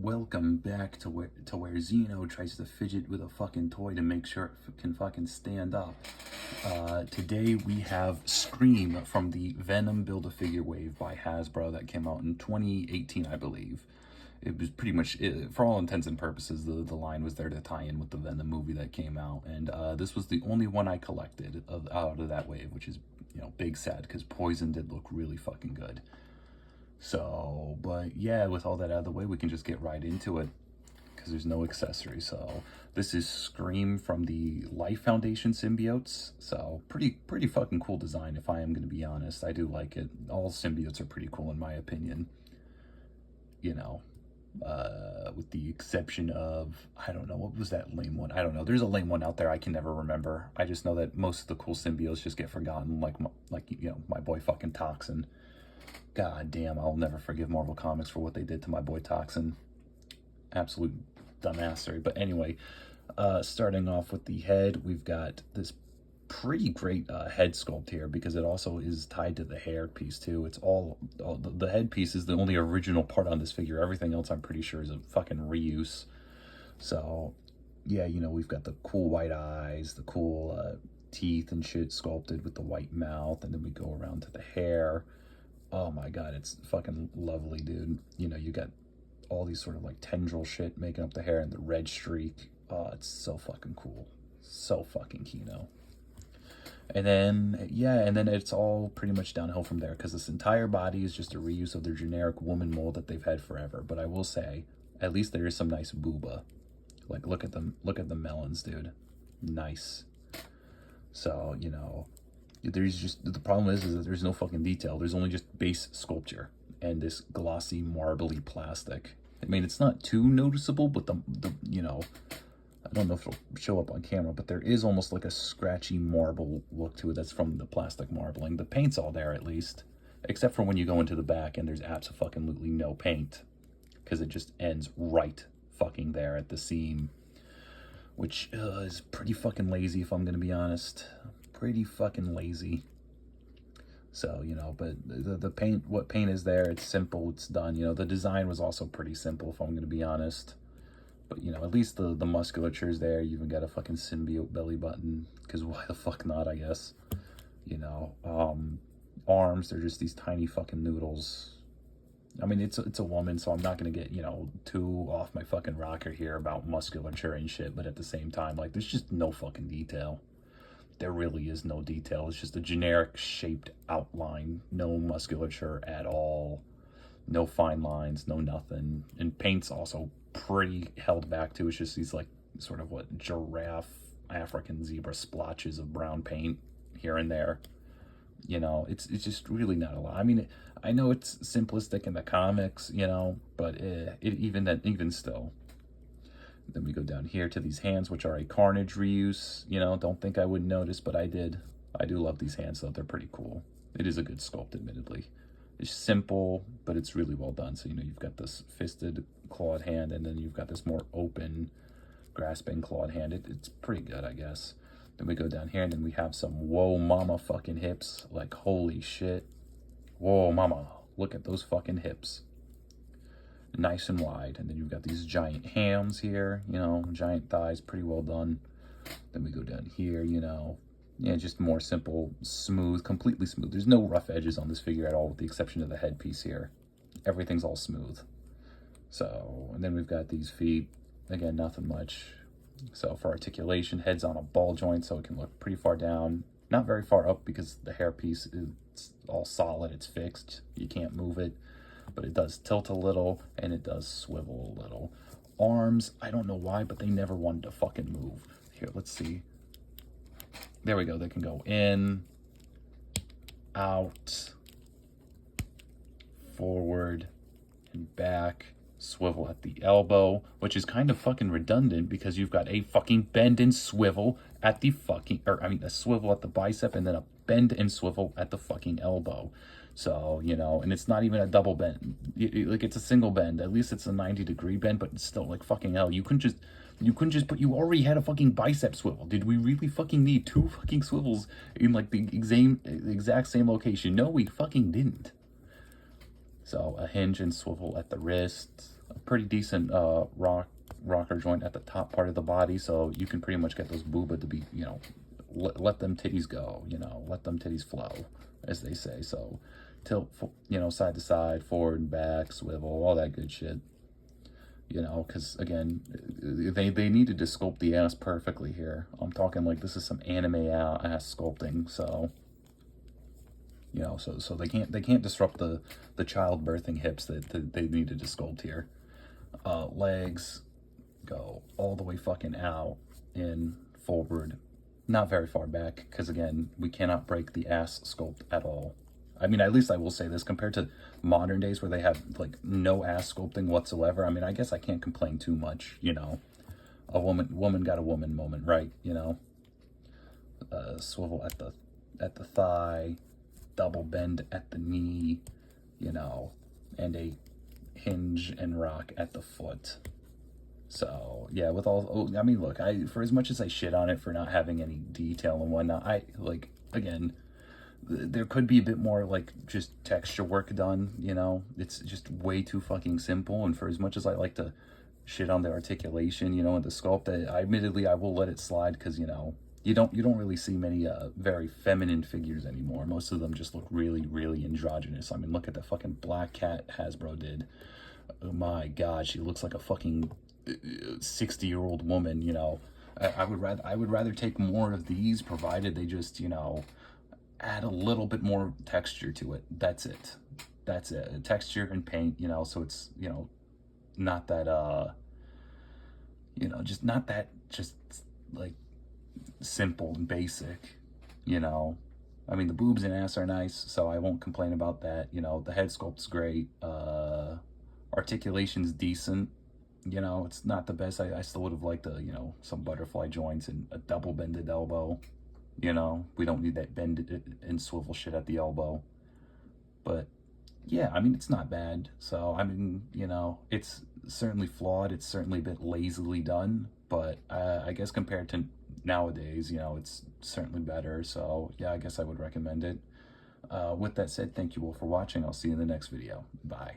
Welcome back to where Zeno tries to fidget with a fucking toy to make sure it can fucking stand up. Today we have Scream from the Venom Build-A-Figure wave by Hasbro that came out in 2018, I believe. It was pretty much, for all intents and purposes, the line was there to tie in with the Venom movie that came out. And this was the only one I collected out of that wave, which is, big sad because Poison did look really fucking good. So, but yeah, with all that out of the way, we can just get right into it because there's no accessory. So this is Scream from the Life Foundation symbiotes. So pretty fucking cool design, if I am going to be honest. I do like it. All symbiotes are pretty cool in my opinion. With the exception of, I don't know, what was that lame one? I don't know. There's a lame one out there I can never remember. I just know that most of the cool symbiotes just get forgotten, like my boy fucking Toxin. God damn, I'll never forgive Marvel Comics for what they did to my boy Toxin. Absolute dumbassery. But anyway, starting off with the head, we've got this pretty great head sculpt here because it also is tied to the hair piece too. It's all the head piece is the only original part on this figure. Everything else I'm pretty sure is a fucking reuse. So yeah, we've got the cool white eyes, the cool teeth and shit sculpted with the white mouth, and then we go around to the hair. Oh my god, it's fucking lovely, dude. You got all these sort of like tendril shit making up the hair and the red streak. Oh, it's so fucking cool. So fucking Kino. And then, yeah, and then it's all pretty much downhill from there because this entire body is just a reuse of their generic woman mold that they've had forever. But I will say, at least there is some nice booba. Like, look at them, look at the melons, dude. Nice. So, there's just, the problem is that there's no fucking detail. There's only just base sculpture and this glossy marbly plastic. I mean, it's not too noticeable, but the I don't know if it'll show up on camera, but there is almost like a scratchy marble look to it. That's from the plastic marbling. The paint's all there at least, except for when you go into the back and there's absolutely no paint because it just ends right fucking there at the seam, which is pretty fucking lazy if I'm gonna be honest. Pretty fucking lazy. So, but the paint, what paint is there, it's simple, it's done. The design was also pretty simple if I'm going to be honest. But, at least the musculature is there. You even got a fucking symbiote belly button, because why the fuck not, I guess. Arms, they're just these tiny fucking noodles. I mean, it's a woman, so I'm not going to get, too off my fucking rocker here about musculature and shit. But at the same time, like, there's just no fucking detail. There really is no detail. It's just a generic shaped outline. No musculature at all. No fine lines, no nothing. And paint's also pretty held back too. It's just these like sort of what giraffe, African zebra splotches of brown paint here and there. It's just really not a lot. I mean, I know it's simplistic in the comics, but even still. Then we go down here to these hands, which are a Carnage reuse. Don't think I would notice, but I did. I do love these hands, though. They're pretty cool. It is a good sculpt, admittedly. It's simple, but it's really well done. So, you've got this fisted clawed hand, and then you've got this more open, grasping clawed hand. It's pretty good, I guess. Then we go down here, and then we have some whoa mama fucking hips. Like, holy shit. Whoa mama. Look at those fucking hips. Nice and wide. And then you've got these giant hams here, giant thighs, pretty well done. Then we go down here, just more simple, smooth, completely smooth. There's no rough edges on this figure at all with the exception of the headpiece here. Everything's all smooth. So, and then we've got these feet. Again, nothing much. So for articulation, head's on a ball joint so it can look pretty far down. Not very far up because the hairpiece is all solid, it's fixed. You can't move it. But it does tilt a little, and it does swivel a little. Arms, I don't know why, but they never wanted to fucking move. Here, let's see. There we go. They can go in, out, forward, and back. Swivel at the elbow, which is kind of fucking redundant because you've got a fucking bend and swivel at the fucking, a swivel at the bicep and then a bend and swivel at the fucking elbow. So, and it's not even a double bend. Like, it's a single bend. At least it's a 90-degree bend, but it's still like fucking hell. You couldn't just put, you already had a fucking bicep swivel. Did we really fucking need two fucking swivels in like the exact same location? No, we fucking didn't. So a hinge and swivel at the wrist, a pretty decent rocker joint at the top part of the body, so you can pretty much get those booba to be, you know, let them titties go, you know, let them titties flow, as they say. So tilt, you know, side to side, forward and back, swivel, all that good shit. You know, because again, they needed to sculpt the ass perfectly here. I'm talking like this is some anime ass sculpting. So, you know, so they can't disrupt the childbirthing hips that they needed to sculpt here. Legs go all the way fucking out, in, forward, not very far back, because again, we cannot break the ass sculpt at all. I mean, at least I will say this, compared to modern days where they have like no ass sculpting whatsoever. I mean, I guess I can't complain too much, you know. A woman got a woman moment, right? You know, swivel at the thigh, double bend at the knee, you know, and a hinge and rock at the foot. So yeah, with all, I mean, look, for as much as I shit on it for not having any detail and whatnot, I like, again, there could be a bit more like just texture work done, you know. It's just way too fucking simple, and for as much as I like to shit on the articulation, you know, and the sculpt, I will let it slide, because, you know, you don't really see many very feminine figures anymore. Most of them just look really, really androgynous. I mean, look at the fucking black cat Hasbro did. Oh my god, she looks like a fucking 60-year-old woman, you know. I would rather take more of these, provided they just, you know, add a little bit more texture to it. That's it. That's it. Texture and paint, you know, so it's, you know, not that you know, just not that just like simple and basic, you know. I mean, the boobs and ass are nice, so I won't complain about that. You know, the head sculpt's great. Articulation's decent. You know, it's not the best. I still would have liked you know, some butterfly joints and a double bended elbow. You know, we don't need that bend and swivel shit at the elbow. But yeah, I mean, it's not bad. So, I mean, you know, it's certainly flawed. It's certainly a bit lazily done. But I guess compared to nowadays, you know, it's certainly better. So, yeah, I guess I would recommend it. With that said, thank you all for watching. I'll see you in the next video. Bye.